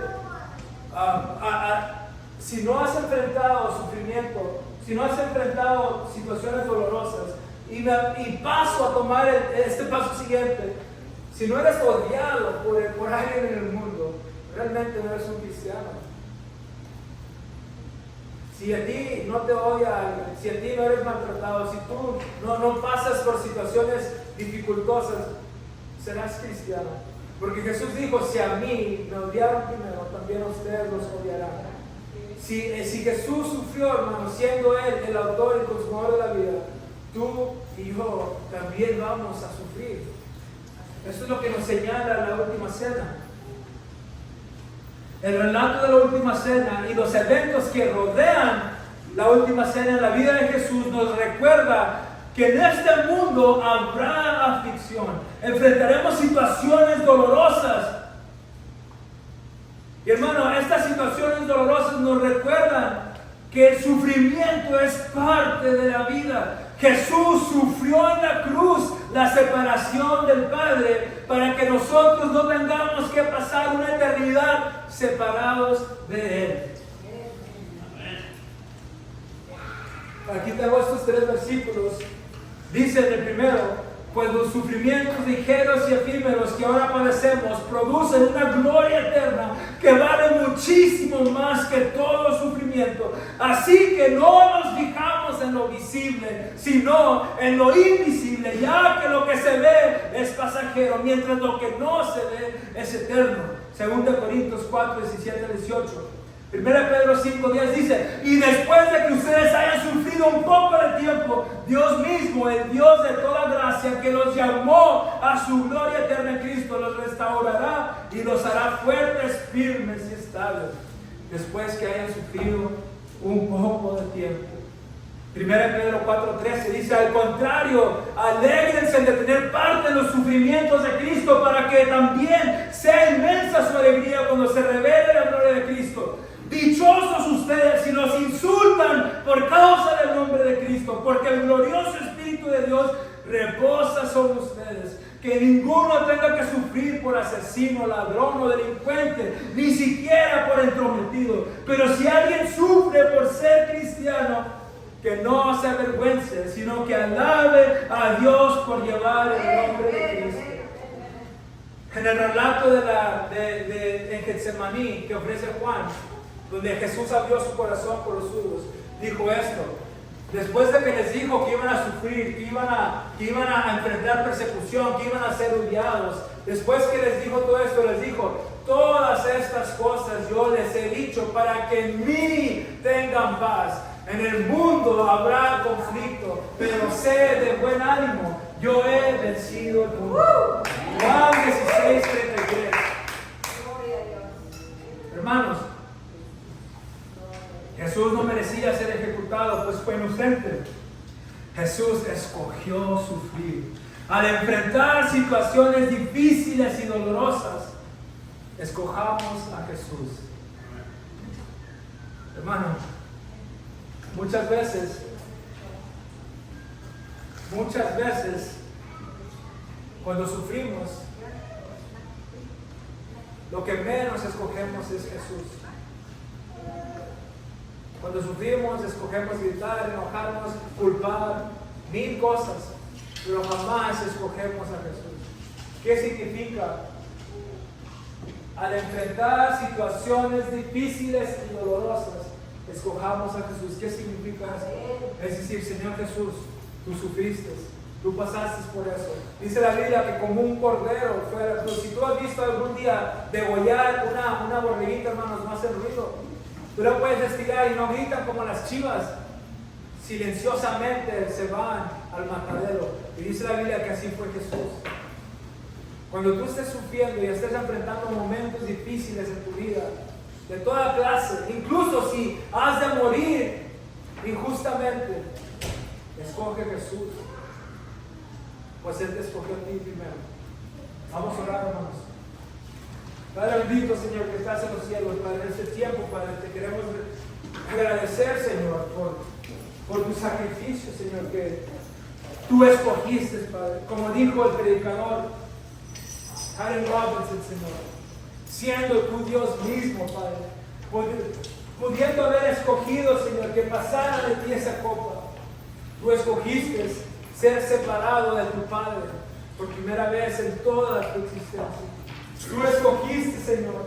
Speaker 1: si no has enfrentado sufrimiento, si no has enfrentado situaciones dolorosas y paso a tomar este paso siguiente, si no eres odiado por alguien en el mundo, realmente no eres un cristiano. Si a ti no te odia alguien, si a ti no eres maltratado, si tú no pasas por situaciones dificultosas, serás cristiano. Porque Jesús dijo, si a mí me odiaron primero, también a ustedes los odiarán. Si Jesús sufrió, hermano, siendo Él el autor y consumador de la vida, tú y yo también vamos a sufrir. Eso es lo que nos señala la última cena. El relato de la última cena y los eventos que rodean la última cena en la vida de Jesús nos recuerda que en este mundo habrá aflicción. Enfrentaremos situaciones dolorosas. Y hermano, estas situaciones dolorosas nos recuerdan que el sufrimiento es parte de la vida. Jesús sufrió en la cruz la separación del Padre para que nosotros no tengamos que pasar una eternidad separados de Él. Aquí tengo estos 3 versículos. Dice en el primero, pues los sufrimientos ligeros y efímeros que ahora padecemos producen una gloria eterna que vale muchísimo más que todo sufrimiento. Así que no nos fijamos en lo visible, sino en lo invisible, ya que lo que se ve es pasajero, mientras lo que no se ve es eterno. 2 Corintios 4, 17 al 18. 1 Pedro 5:10 dice, y después de que ustedes hayan sufrido un poco de tiempo, Dios mismo, el Dios de toda gracia, que los llamó a su gloria eterna en Cristo, los restaurará y los hará fuertes, firmes y estables, después que hayan sufrido un poco de tiempo. 1 Pedro 4:13 dice, al contrario, alégrense de tener parte en los sufrimientos de Cristo, para que también sea inmensa su alegría cuando se revele la gloria de Cristo. Dichosos ustedes si los insultan por causa del nombre de Cristo, porque el glorioso Espíritu de Dios reposa sobre ustedes. Que ninguno tenga que sufrir por asesino, ladrón o delincuente, ni siquiera por entrometido. Pero si alguien sufre por ser cristiano, que no se avergüence, sino que alabe a Dios por llevar el nombre de Cristo. En el relato en Getsemaní que ofrece Juan, donde Jesús abrió su corazón por los suyos, dijo esto. Después de que les dijo que iban a sufrir, que iban a enfrentar persecución, que iban a ser odiados, después que les dijo todo esto, les dijo, todas estas cosas yo les he dicho para que en mí tengan paz. En el mundo habrá conflicto, pero sé de buen ánimo, yo he vencido el mundo. Juan 16:33. Hermanos, Jesús no merecía ser ejecutado, pues fue inocente. Jesús escogió sufrir. Al enfrentar situaciones difíciles y dolorosas, escojamos a Jesús. Hermano, muchas veces, cuando sufrimos, lo que menos escogemos es Jesús. Cuando sufrimos, escogemos gritar, enojarnos, culpar, 1000 cosas, pero jamás escogemos a Jesús. ¿Qué significa? Al enfrentar situaciones difíciles y dolorosas, escojamos a Jesús. ¿Qué significa eso? Es decir, Señor Jesús, tú sufriste, tú pasaste por eso. Dice la Biblia que como un cordero fue la cruz. Si tú has visto algún día degollar una borreguita, hermanos, no hace ruido. Tú la puedes estirar y no gritan como las chivas. Silenciosamente se van al matadero. Y dice la Biblia que así fue Jesús. Cuando tú estés sufriendo y estés enfrentando momentos difíciles en tu vida, de toda clase, incluso si has de morir injustamente, escoge Jesús, pues Él te escogió a ti primero. Vamos a orar, hermanos. Padre bendito, Señor, que estás en los cielos, Padre, en este tiempo, Padre, te queremos agradecer, Señor, por tu sacrificio, Señor, que tú escogiste, Padre. Como dijo el predicador Karen Robinson, Señor, siendo tú Dios mismo, Padre, pudiendo haber escogido, Señor, que pasara de ti esa copa, tú escogiste ser separado de tu Padre por primera vez en toda tu existencia. Tú escogiste, Señor,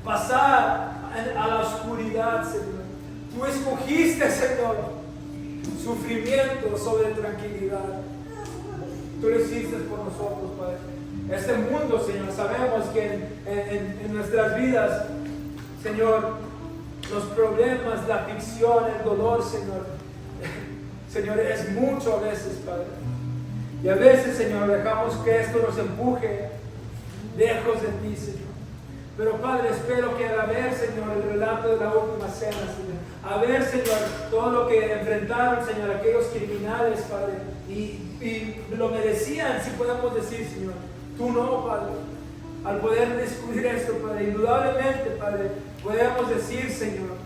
Speaker 1: pasar a la oscuridad, Señor. Tú escogiste, Señor, sufrimiento sobre tranquilidad. Tú lo hiciste por nosotros, Padre. Este mundo, Señor, sabemos que en nuestras vidas, Señor, los problemas, la aflicción, el dolor, Señor, es mucho a veces, Padre. Y a veces, Señor, dejamos que esto nos empuje lejos de ti, Señor. Pero, Padre, espero que al ver, Señor, el relato de la última cena, Señor, a ver, Señor, todo lo que enfrentaron, Señor, aquellos criminales, Padre, y lo merecían, si podemos decir, Señor. Tú no, Padre. Al poder descubrir esto, Padre, indudablemente, Padre, podemos decir, Señor,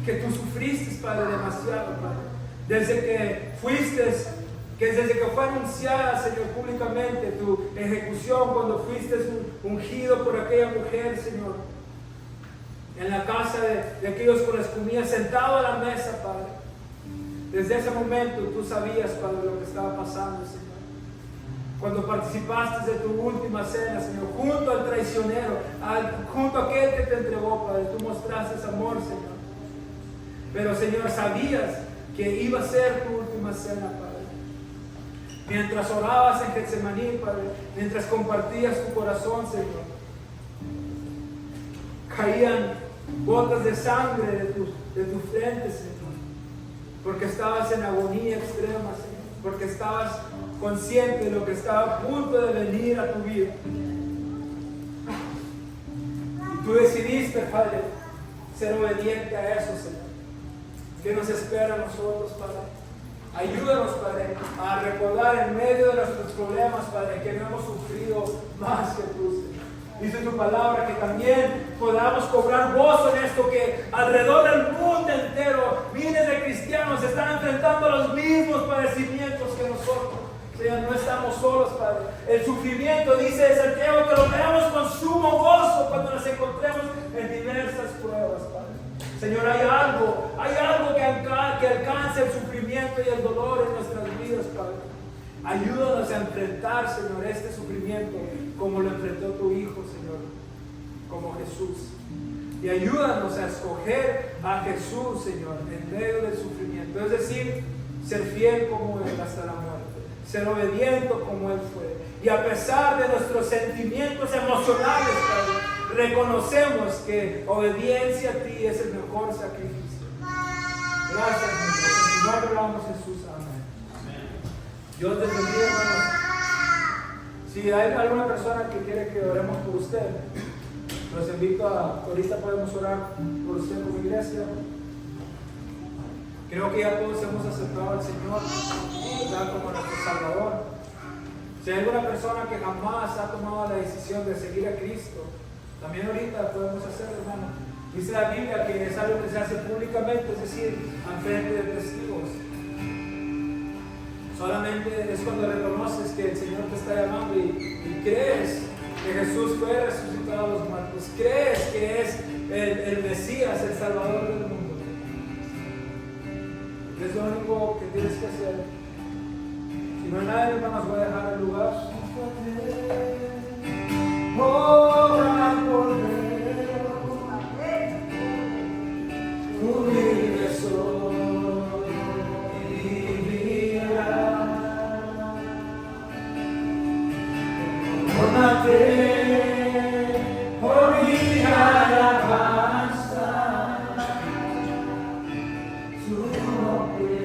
Speaker 1: que tú sufriste, Padre, demasiado, Padre. Desde que desde que fue anunciada, Señor, públicamente tu ejecución, cuando fuiste ungido por aquella mujer, Señor, en la casa de aquellos con los que comías, sentado a la mesa, Padre. Desde ese momento tú sabías, Padre, lo que estaba pasando, Señor. Cuando participaste de tu última cena, Señor, junto al traicionero, junto a aquel que te entregó, Padre, tú mostraste amor, Señor. Pero, Señor, sabías que iba a ser tu última cena, Padre. Mientras orabas en Getsemaní, Padre, mientras compartías tu corazón, Señor, caían gotas de sangre de tu frente, Señor, porque estabas en agonía extrema, Señor, porque estabas consciente de lo que estaba a punto de venir a tu vida. Y tú decidiste, Padre, ser obediente a eso, Señor. ¿Qué nos espera a nosotros, Padre? Ayúdanos, Padre, a recordar en medio de nuestros problemas, Padre, que no hemos sufrido más que tú, Señor. Dice tu palabra que también podamos cobrar gozo en esto, que alrededor del mundo entero miles de cristianos están enfrentando los mismos padecimientos que nosotros. Señor, no estamos solos, Padre. El sufrimiento, dice Santiago, que lo veamos con sumo gozo cuando nos encontremos en diversas pruebas, Padre. Señor, hay algo que alcance el sufrimiento y el dolor en nuestras vidas, Padre. Ayúdanos a enfrentar, Señor, este sufrimiento como lo enfrentó tu Hijo, Señor, como Jesús. Y ayúdanos a escoger a Jesús, Señor, en medio del sufrimiento. Es decir, ser fiel como Él hasta la muerte, ser obediente como Él fue. Y a pesar de nuestros sentimientos emocionales, Padre, reconocemos que obediencia a ti es el mejor sacrificio. Gracias, mi Dios. En tu nombre oramos, Jesús. Amén. Dios te bendiga, hermanos. Si hay alguna persona que quiere que oremos por usted, los invito ahorita podemos orar por usted como iglesia. Creo que ya todos hemos aceptado al Señor, ¿verdad?, como nuestro Salvador. Si hay alguna persona que jamás ha tomado la decisión de seguir a Cristo, también ahorita podemos hacerlo, hermano. Dice la Biblia que es algo que se hace públicamente, es decir, al frente de testigos. Solamente es cuando reconoces que el Señor te está llamando y crees que Jesús fue resucitado a los muertos, crees que es el Mesías, el Salvador del mundo. Es lo único que tienes que hacer. Si no hay nadie, hermanos, voy a dejar el lugar. Ora por tú vives hoy y vivirás. Con la fe, por mi alabanza, su nombre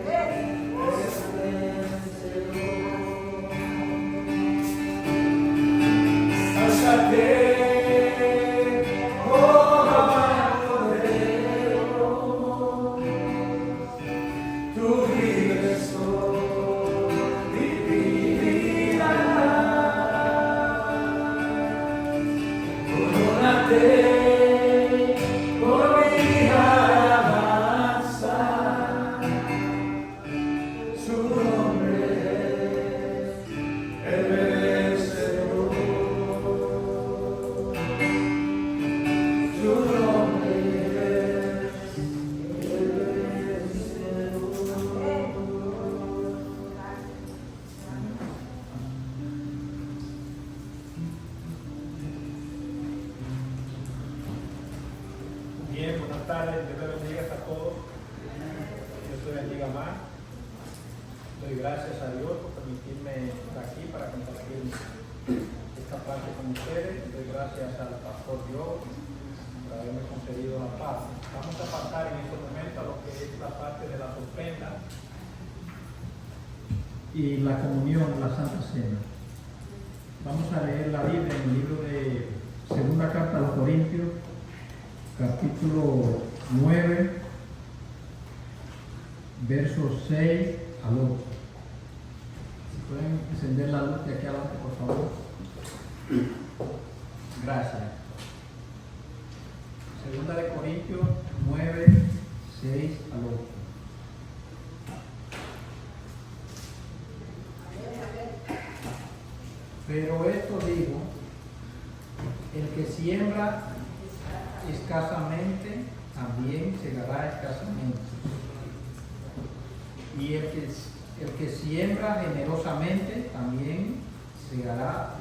Speaker 1: es vencedor. Alzate. tardes. Dios te bendiga a todos. Dios te bendiga más. Doy gracias a Dios por permitirme estar aquí para compartir esta parte con ustedes. Doy gracias al pastor Dios por haberme concedido la paz. Vamos a pasar en este momento a lo que es la parte de las ofrendas y la comunión, la Santa Cena. Vamos a leer la Biblia en el libro de Segunda Carta a los Corintios, capítulo 9, versos 6 al 8. Si pueden encender la luz de aquí adelante, por favor. Gracias. Segunda de Corintios 9, 6 al 8. Pero esto digo, el que siembra escasamente, también segará escasamente. Y el que siembra generosamente, también segará.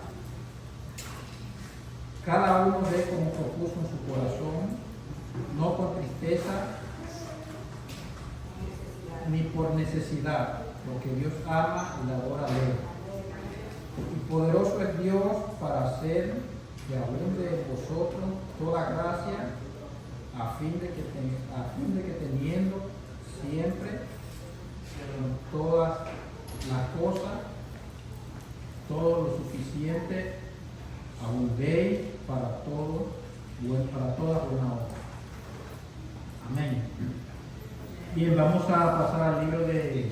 Speaker 1: Cada uno dé como propuso en su corazón, no por tristeza, ni por necesidad, porque Dios ama y le adora a Él. Y poderoso es Dios para hacer que abunde en vosotros toda gracia, a fin de que teniendo siempre en todas las cosas todo lo suficiente, abundéis para toda buena obra. Amén. Bien, vamos a pasar al libro de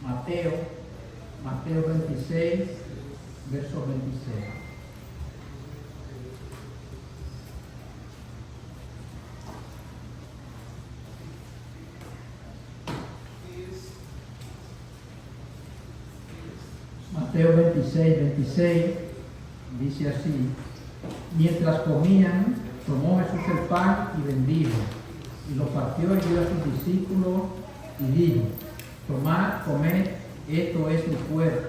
Speaker 1: Mateo 26, verso 26. Mateo 26, 26 dice así: mientras comían, tomó Jesús el pan y bendijo, y lo partió y dio a sus discípulos y dijo: tomad, comed, esto es mi cuerpo.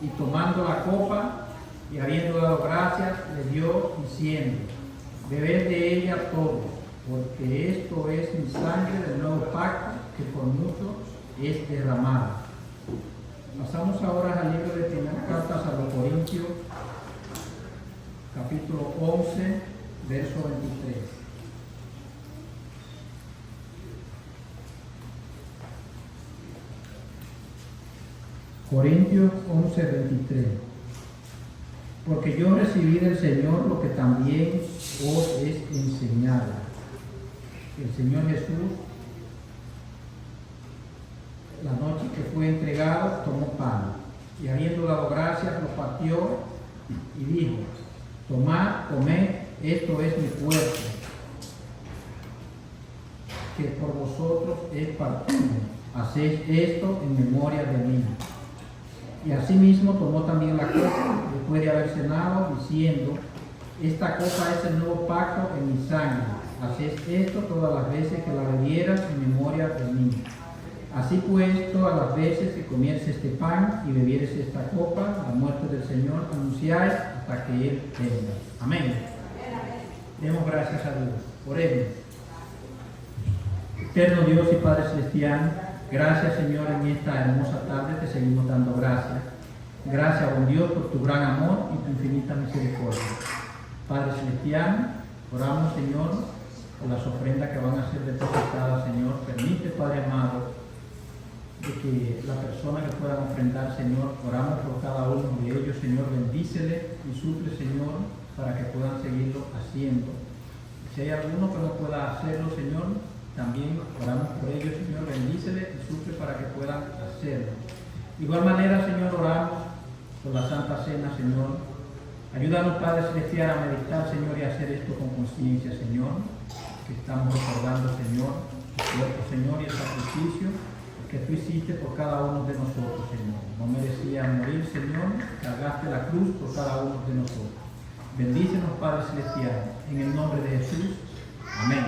Speaker 1: Y tomando la copa y habiendo dado gracias, le dio diciendo: bebed de ella todos, porque esto es mi sangre del nuevo pacto, que por muchos es derramada. Pasamos ahora al libro de Primeras Cartas a los Corintios, capítulo 11, verso 23. Corintios 11, 23. Porque yo recibí del Señor lo que también os es enseñado. El Señor Jesús, la noche que fue entregado, tomó pan, y habiendo dado gracias, lo partió y dijo: tomad, comed, esto es mi cuerpo, que por vosotros es partido. Haced esto en memoria de mí. Y asimismo tomó también la copa, después de haber cenado, diciendo: esta copa es el nuevo pacto en mi sangre. Haced esto todas las veces que la bebieras en memoria de mí. Así pues, todas las veces que comieres este pan y bebieres esta copa, la muerte del Señor anunciáis hasta que Él venga. Amén. Demos gracias a Dios. Oremos. Eterno Dios y Padre Celestial, gracias, Señor, en esta hermosa tarde te seguimos dando gracias. Gracias, buen Dios, por tu gran amor y tu infinita misericordia. Padre Celestial, oramos, Señor, por las ofrendas que van a ser depositadas, Señor. Permite, Padre amado, de que la persona que puedan ofrendar, Señor, oramos por cada uno de ellos, Señor, bendícele y suple, Señor, para que puedan seguirlo haciendo. Si hay alguno que no pueda hacerlo, Señor, también oramos por ellos, Señor, bendícele y suple para que puedan hacerlo. De igual manera, Señor, oramos por la Santa Cena, Señor. Ayúdanos, Padre Celestial, a meditar, Señor, y a hacer esto con conciencia, Señor, que estamos recordando, Señor, tu cuerpo, Señor, y el sacrificio que tú hiciste por cada uno de nosotros, Señor. No merecía morir, Señor, cargaste la cruz por cada uno de nosotros. Bendícenos, Padre Celestial, en el nombre de Jesús. Amén.